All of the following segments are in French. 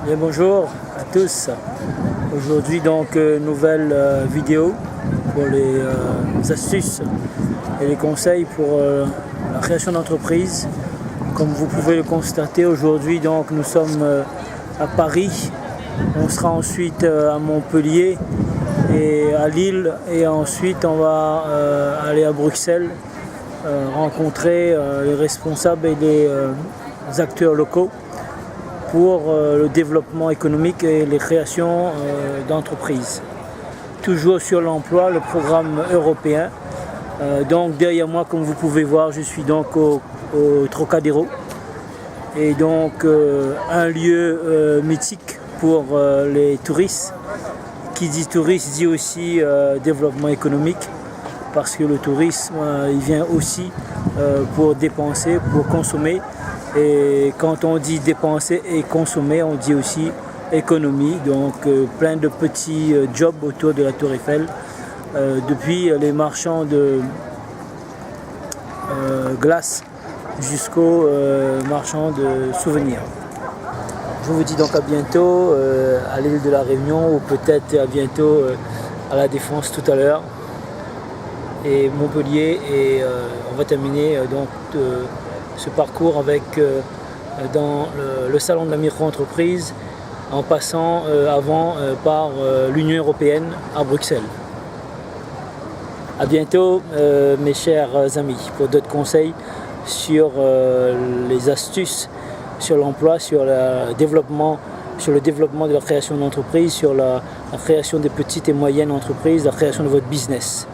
Bien, bonjour à tous. Aujourd'hui donc nouvelle vidéo pour les astuces et les conseils pour la création d'entreprise. Comme vous pouvez le constater, aujourd'hui donc nous sommes à Paris. On sera ensuite à Montpellier et à Lille, et ensuite on va aller à Bruxelles rencontrer les responsables et les acteurs locaux pour le développement économique et les créations d'entreprises. Toujours sur l'emploi, le programme européen. Donc derrière moi, comme vous pouvez voir, je suis donc au Trocadéro. Et donc un lieu mythique pour les touristes. Qui dit touriste dit aussi développement économique, parce que le tourisme il vient aussi pour dépenser, pour consommer. Et quand on dit dépenser et consommer, on dit aussi économie. Donc plein de petits jobs autour de la Tour Eiffel, depuis les marchands de glace jusqu'aux marchands de souvenirs. Je vous dis donc à bientôt à l'île de la Réunion, ou peut-être à bientôt à la Défense tout à l'heure, et Montpellier, et on va terminer donc ce parcours avec dans le salon de la micro-entreprise, en passant avant par l'Union européenne à Bruxelles. A bientôt mes chers amis pour d'autres conseils sur les astuces, sur l'emploi, sur le développement de la création d'entreprise, sur la création des petites et moyennes entreprises, la création de votre business.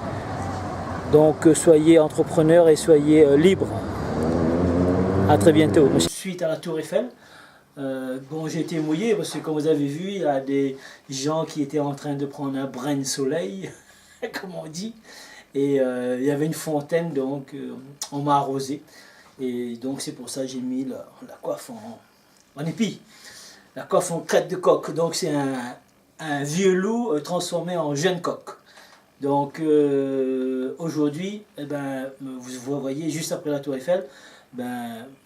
Donc soyez entrepreneurs et soyez libres. A très bientôt. Suite à la Tour Eiffel, bon, j'ai été mouillé parce que comme vous avez vu, il y a des gens qui étaient en train de prendre un brin de soleil, comme on dit, et il y avait une fontaine, donc on m'a arrosé. Et donc c'est pour ça que j'ai mis la coiffe en épi, la coiffe en crête de coq. Donc c'est un vieux loup transformé en jeune coq. Donc aujourd'hui, eh ben, vous voyez, juste après la Tour Eiffel,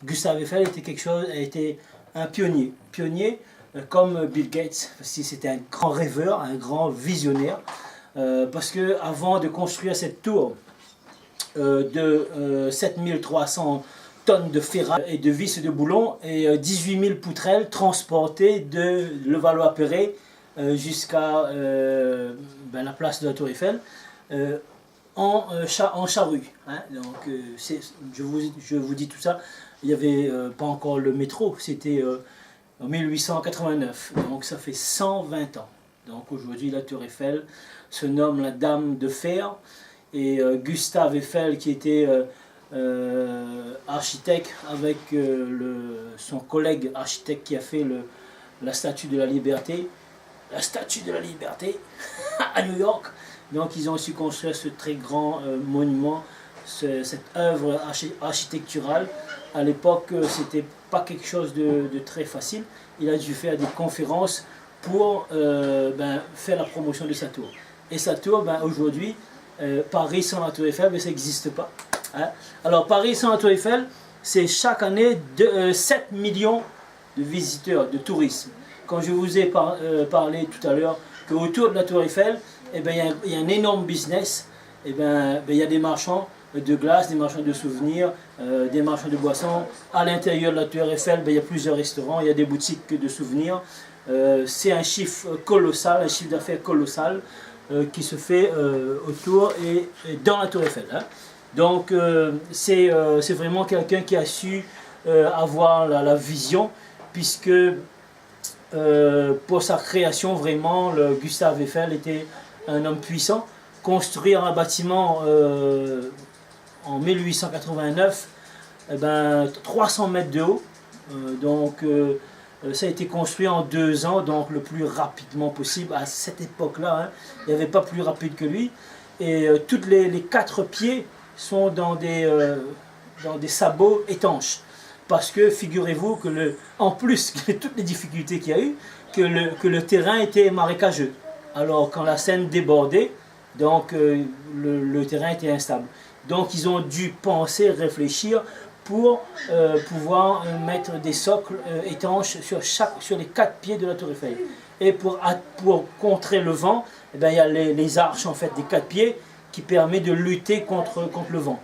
Gustave Eiffel était un pionnier. Comme Bill Gates, parce que c'était un grand rêveur, un grand visionnaire. Parce que avant de construire cette tour de 7300 tonnes de ferraille et de vis et de boulons, et 18 000 poutrelles transportées de Levallois-Perret jusqu'à la place de la Tour Eiffel, en charrue. Hein. Donc, je vous dis tout ça, il n'y avait pas encore le métro, c'était en 1889, donc ça fait 120 ans. Donc aujourd'hui la Tour Eiffel se nomme la Dame de Fer, et Gustave Eiffel, qui était architecte, avec son collègue architecte qui a fait la Statue de la Liberté, à New York. Donc ils ont su construire ce très grand monument, cette œuvre architecturale. À l'époque, c'était pas quelque chose de très facile. Il a dû faire des conférences pour faire la promotion de sa tour. Et sa tour, aujourd'hui, Paris sans la Tour Eiffel, ça n'existe pas. Hein. Alors Paris sans la Tour Eiffel, c'est chaque année 7 millions de visiteurs, de tourisme. Quand je vous ai parlé tout à l'heure qu'autour de la Tour Eiffel, il y a un énorme business. Il y a des marchands de glace, des marchands de souvenirs, des marchands de boissons. À l'intérieur de la Tour Eiffel, il y a plusieurs restaurants, il y a des boutiques de souvenirs. C'est un chiffre colossal, un chiffre d'affaires colossal qui se fait autour et dans la Tour Eiffel. Hein. Donc c'est vraiment quelqu'un qui a su avoir la vision, puisque pour sa création, vraiment, Gustave Eiffel était un homme puissant. Construire un bâtiment en 1889, 300 mètres de haut, ça a été construit en 2 ans, donc le plus rapidement possible. À cette époque-là, hein, il n'y avait pas plus rapide que lui. Et toutes les 4 pieds sont dans des sabots étanches. Parce que figurez-vous que en plus de toutes les difficultés qu'il y a eu, que le terrain était marécageux. Alors quand la Seine débordait, donc le terrain était instable. Donc ils ont dû penser, réfléchir pour pouvoir mettre des socles étanches sur les 4 pieds de la tour Eiffel. Et pour contrer le vent, eh bien, il y a les arches en fait, des 4 pieds qui permettent de lutter contre le vent.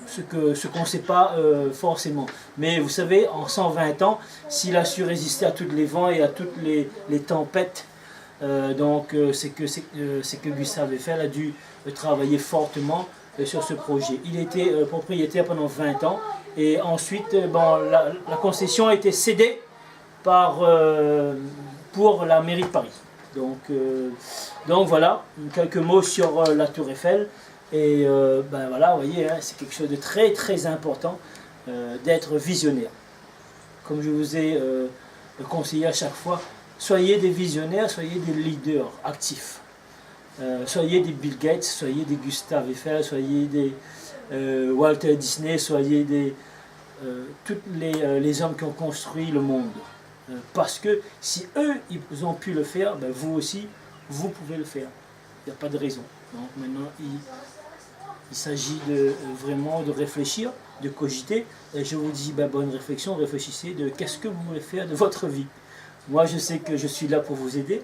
Ce qu'on ne sait pas forcément. Mais vous savez, en 120 ans, s'il a su résister à tous les vents et à toutes les tempêtes, c'est que Gustave Eiffel a dû travailler fortement sur ce projet. Il était propriétaire pendant 20 ans et ensuite la concession a été cédée pour la mairie de Paris. Donc voilà, quelques mots sur la tour Eiffel. Et voilà, vous voyez, hein, c'est quelque chose de très très important d'être visionnaire. Comme je vous ai conseillé à chaque fois, soyez des visionnaires, soyez des leaders actifs. Soyez des Bill Gates, soyez des Gustave Eiffel, soyez des Walter Disney, soyez tous les hommes qui ont construit le monde. Parce que si eux, ils ont pu le faire, ben vous aussi, vous pouvez le faire. Il n'y a pas de raison. Donc maintenant, il s'agit vraiment de réfléchir, de cogiter. Et je vous dis, bonne réflexion, réfléchissez de qu'est-ce que vous voulez faire de votre vie. Moi, je sais que je suis là pour vous aider.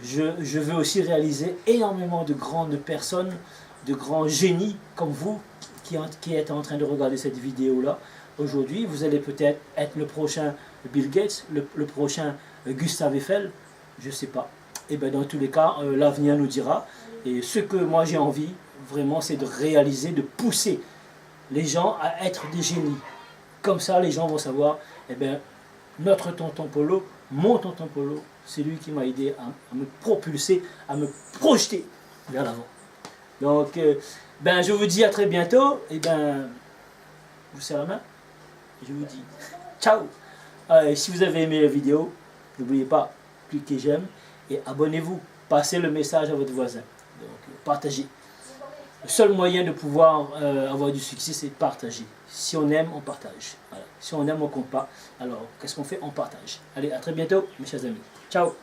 Je veux aussi réaliser énormément de grandes personnes, de grands génies comme vous, qui êtes en train de regarder cette vidéo-là. Aujourd'hui, vous allez peut-être être le prochain Bill Gates, le prochain Gustave Eiffel, je ne sais pas. Et bien dans tous les cas, l'avenir nous dira. Et ce que moi j'ai envie, vraiment, c'est de réaliser, de pousser les gens à être des génies. Comme ça, les gens vont savoir, notre tonton Polo, mon tonton Polo, c'est lui qui m'a aidé à me propulser, à me projeter vers l'avant. Donc, je vous dis à très bientôt. Et je vous serre la main. Je vous dis ciao. Si vous avez aimé la vidéo, n'oubliez pas, cliquez j'aime et abonnez-vous. Passez le message à votre voisin. Donc, partagez. Le seul moyen de pouvoir avoir du succès, c'est de partager. Si on aime, on partage. Voilà. Si on aime, on ne compte pas. Alors, qu'est-ce qu'on fait? On partage. Allez, à très bientôt, mes chers amis. Ciao.